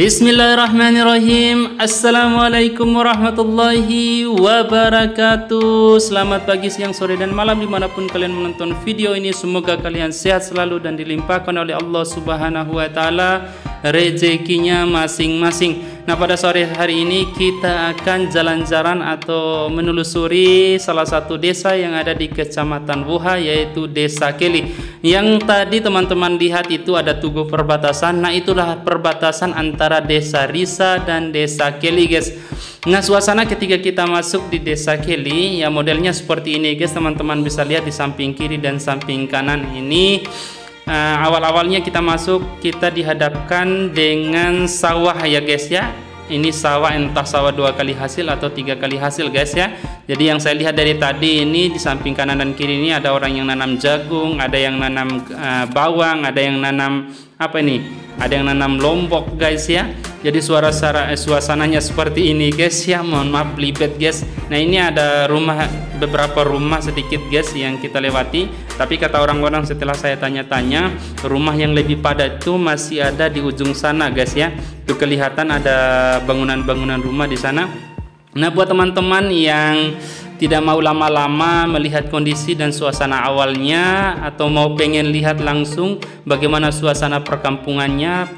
Bismillahirrahmanirrahim. Assalamualaikum warahmatullahi wabarakatuh. Selamat pagi, siang, sore, dan malam dimanapun kalian menonton video ini. Semoga kalian sehat selalu dan dilimpahkan oleh Allah Subhanahu wa Ta'ala rezekinya masing-masing. Nah, pada sore hari ini kita akan jalan-jalan atau menelusuri salah satu desa yang ada di Kecamatan Wuha, yaitu Desa Keli. Yang tadi teman-teman lihat itu ada tugu perbatasan. Nah, itulah perbatasan antara Desa Risa dan Desa Keli, guys. Nah, suasana ketika kita masuk di Desa Keli ya modelnya seperti ini, guys. Teman-teman bisa lihat di samping kiri dan samping kanan ini. Awal-awalnya kita masuk, kita dihadapkan dengan sawah ya, guys ya. Ini sawah, entah sawah 2 kali hasil atau 3 kali hasil, guys ya. Jadi yang saya lihat dari tadi ini di samping kanan dan kiri ini ada orang yang nanam jagung, ada yang nanam bawang, ada yang nanam apa ini? Ada yang nanam lombok, guys ya. Jadi suasananya seperti ini, guys ya. Mohon maaf libet, guys. Nah, ini ada beberapa rumah sedikit, guys, yang kita lewati. Tapi kata orang-orang setelah saya tanya-tanya, rumah yang lebih padat itu masih ada di ujung sana, guys ya. Itu kelihatan ada bangunan-bangunan rumah di sana. Nah, buat teman-teman yang tidak mau lama-lama melihat kondisi dan suasana awalnya, atau mau pengen lihat langsung bagaimana suasana perkampungannya,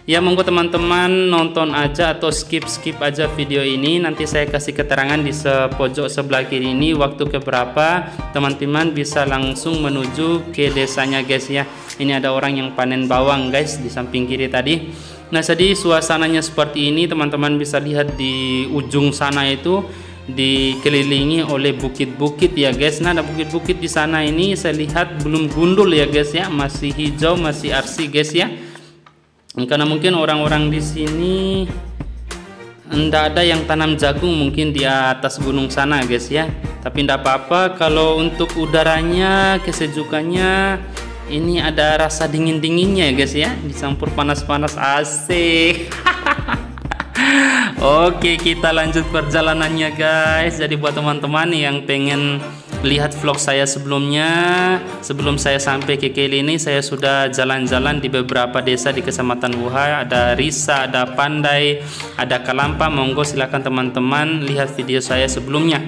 ya monggo teman-teman nonton aja atau skip aja video ini. Nanti saya kasih keterangan di pojok sebelah kiri ini waktu keberapa teman-teman bisa langsung menuju ke desanya, guys ya. Ini ada orang yang panen bawang, guys, di samping kiri tadi. Nah, jadi suasananya seperti ini, teman-teman bisa lihat di ujung sana itu dikelilingi oleh bukit-bukit ya, guys. Nah, ada bukit-bukit di sana ini saya lihat belum gundul ya, guys ya, masih hijau, masih arsy, guys ya. Karena mungkin orang-orang di sini enggak ada yang tanam jagung, mungkin di atas gunung sana, guys ya. Tapi enggak apa-apa, kalau untuk udaranya, kesejukannya ini ada rasa dingin-dinginnya ya, guys ya, dicampur panas-panas, asik. Oke, kita lanjut perjalanannya, guys. Jadi buat teman-teman yang pengen lihat vlog saya sebelumnya, sebelum saya sampai ke Keli ini, saya sudah jalan-jalan di beberapa desa di Kecamatan Wuha. Ada Risa, ada Pandai, ada Kalampa. Monggo silakan teman-teman lihat video saya sebelumnya.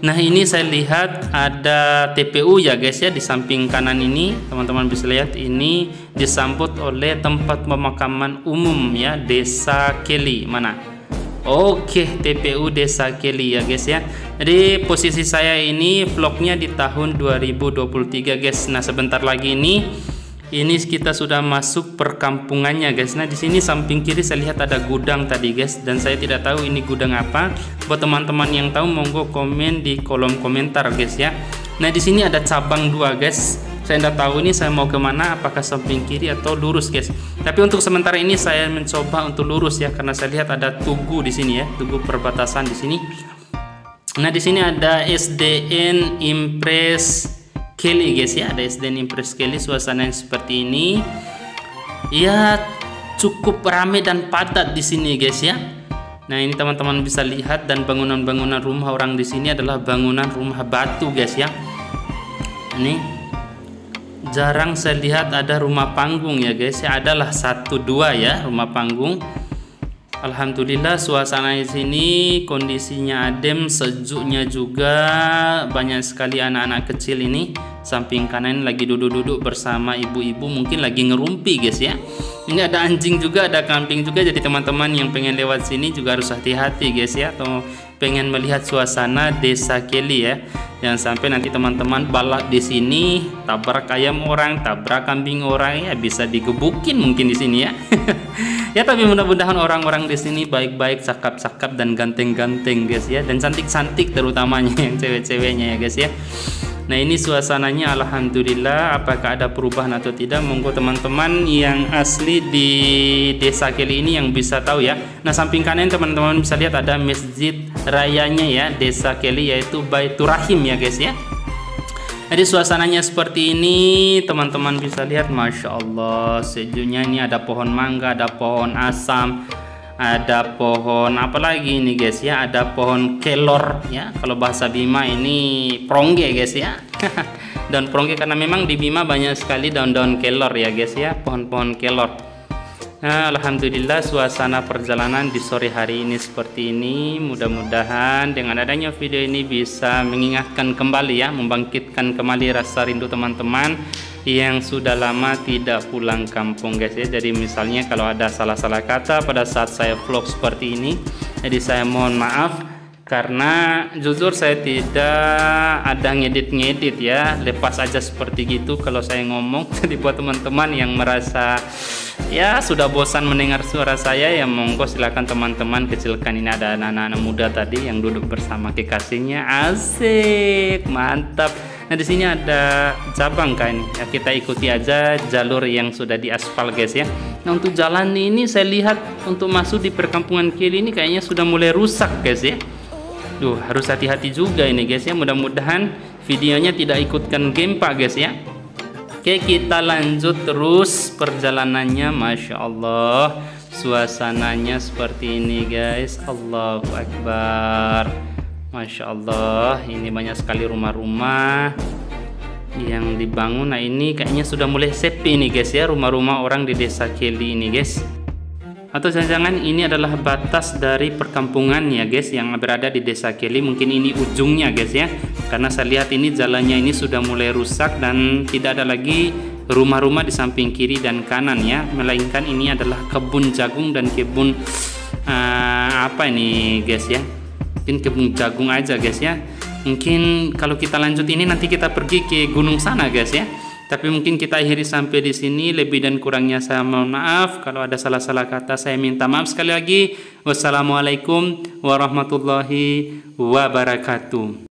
Nah, ini saya lihat ada TPU ya, guys ya, di samping kanan ini. Teman-teman bisa lihat ini disambut oleh tempat pemakaman umum ya, Desa Keli. Mana? Oke, TPU Desa Keli ya, guys ya. Jadi posisi saya ini vlognya di tahun 2023, guys. Nah, sebentar lagi ini kita sudah masuk perkampungannya, guys. Nah, di sini samping kiri saya lihat ada gudang tadi, guys, dan saya tidak tahu ini gudang apa. Buat teman-teman yang tahu monggo komen di kolom komentar, guys ya. Nah, di sini ada cabang 2, guys. Saya tidak tahu ini saya mau kemana, apakah samping kiri atau lurus, guys. Tapi untuk sementara ini saya mencoba untuk lurus ya, karena saya lihat ada tugu di sini ya, tugu perbatasan di sini. Nah, di sini ada SDN Impres Keli, guys ya, ada SDN Impres Keli. Suasananya seperti ini. Ya, cukup ramai dan padat di sini, guys ya. Nah, ini teman-teman bisa lihat, dan bangunan-bangunan rumah orang di sini adalah bangunan rumah batu, guys ya. Ini jarang saya lihat ada rumah panggung ya, guys ya. Adalah 1-2 ya rumah panggung. Alhamdulillah suasana di sini kondisinya adem, sejuknya juga. Banyak sekali anak-anak kecil ini. Samping kanan lagi duduk-duduk bersama ibu-ibu, mungkin lagi ngerumpi, guys ya. Ini ada anjing juga, ada kambing juga. Jadi teman-teman yang pengen lewat sini juga harus hati-hati, guys ya, atau pengen melihat suasana Desa Keli ya. Jangan sampai nanti teman-teman balap di sini, tabrak ayam orang, tabrak kambing orang, ya bisa digebukin mungkin di sini ya. Ya, tapi mudah-mudahan orang-orang di sini baik-baik, cakap-cakap dan ganteng-ganteng, guys ya, dan cantik-cantik terutamanya yang cewek-ceweknya ya, guys ya. Nah, ini suasananya alhamdulillah. Apakah ada perubahan atau tidak, monggo teman-teman yang asli di Desa Keli ini yang bisa tahu ya. Nah, samping kanan teman-teman bisa lihat ada masjid rayanya ya Desa Keli, yaitu Baitur Rahim ya, guys ya. Jadi suasananya seperti ini, teman-teman bisa lihat, masya Allah sejuknya. Ini ada pohon mangga, ada pohon asam, ada pohon apa lagi ini, guys ya, ada pohon kelor ya, kalau bahasa Bima ini prongge, guys ya. Daun prongge, karena memang di Bima banyak sekali daun-daun kelor ya, guys ya, pohon-pohon kelor. Nah, alhamdulillah suasana perjalanan di sore hari ini seperti ini. Mudah-mudahan dengan adanya video ini bisa mengingatkan kembali ya, membangkitkan kembali rasa rindu teman-teman yang sudah lama tidak pulang kampung guys ya. Jadi misalnya kalau ada salah-salah kata pada saat saya vlog seperti ini, jadi saya mohon maaf. Karena jujur saya tidak ada ngedit-ngedit ya, lepas aja seperti gitu kalau saya ngomong. Jadi buat teman-teman yang merasa ya sudah bosan mendengar suara saya, ya monggo silakan teman-teman kecilkan. Ini ada anak-anak muda tadi yang duduk bersama kekasihnya, asik, mantap. Nah di sini ada cabang kan, ya kita ikuti aja jalur yang sudah diaspal guys ya. Nah untuk jalan ini saya lihat untuk masuk di perkampungan Keli ini kayaknya sudah mulai rusak guys ya. Duh, harus hati-hati juga ini guys ya. Mudah-mudahan videonya tidak ikutkan gempa guys ya. Oke, kita lanjut terus perjalanannya. Masya Allah, suasananya seperti ini guys. Allahu Akbar. Masya Allah, ini banyak sekali rumah-rumah yang dibangun. Nah ini kayaknya sudah mulai sepi nih guys ya, rumah-rumah orang di desa Keli ini guys. Atau jangan-jangan ini adalah batas dari perkampungan ya guys yang berada di desa Keli. Mungkin ini ujungnya guys ya, karena saya lihat ini jalannya ini sudah mulai rusak dan tidak ada lagi rumah-rumah di samping kiri dan kanan ya, melainkan ini adalah kebun jagung dan kebun apa ini guys ya, mungkin kebun jagung aja guys ya. Mungkin kalau kita lanjut ini nanti kita pergi ke gunung sana guys ya. Tapi mungkin kita akhiri sampai di sini. Lebih dan kurangnya saya mohon maaf. Kalau ada salah-salah kata saya minta maaf sekali lagi. Wassalamualaikum warahmatullahi wabarakatuh.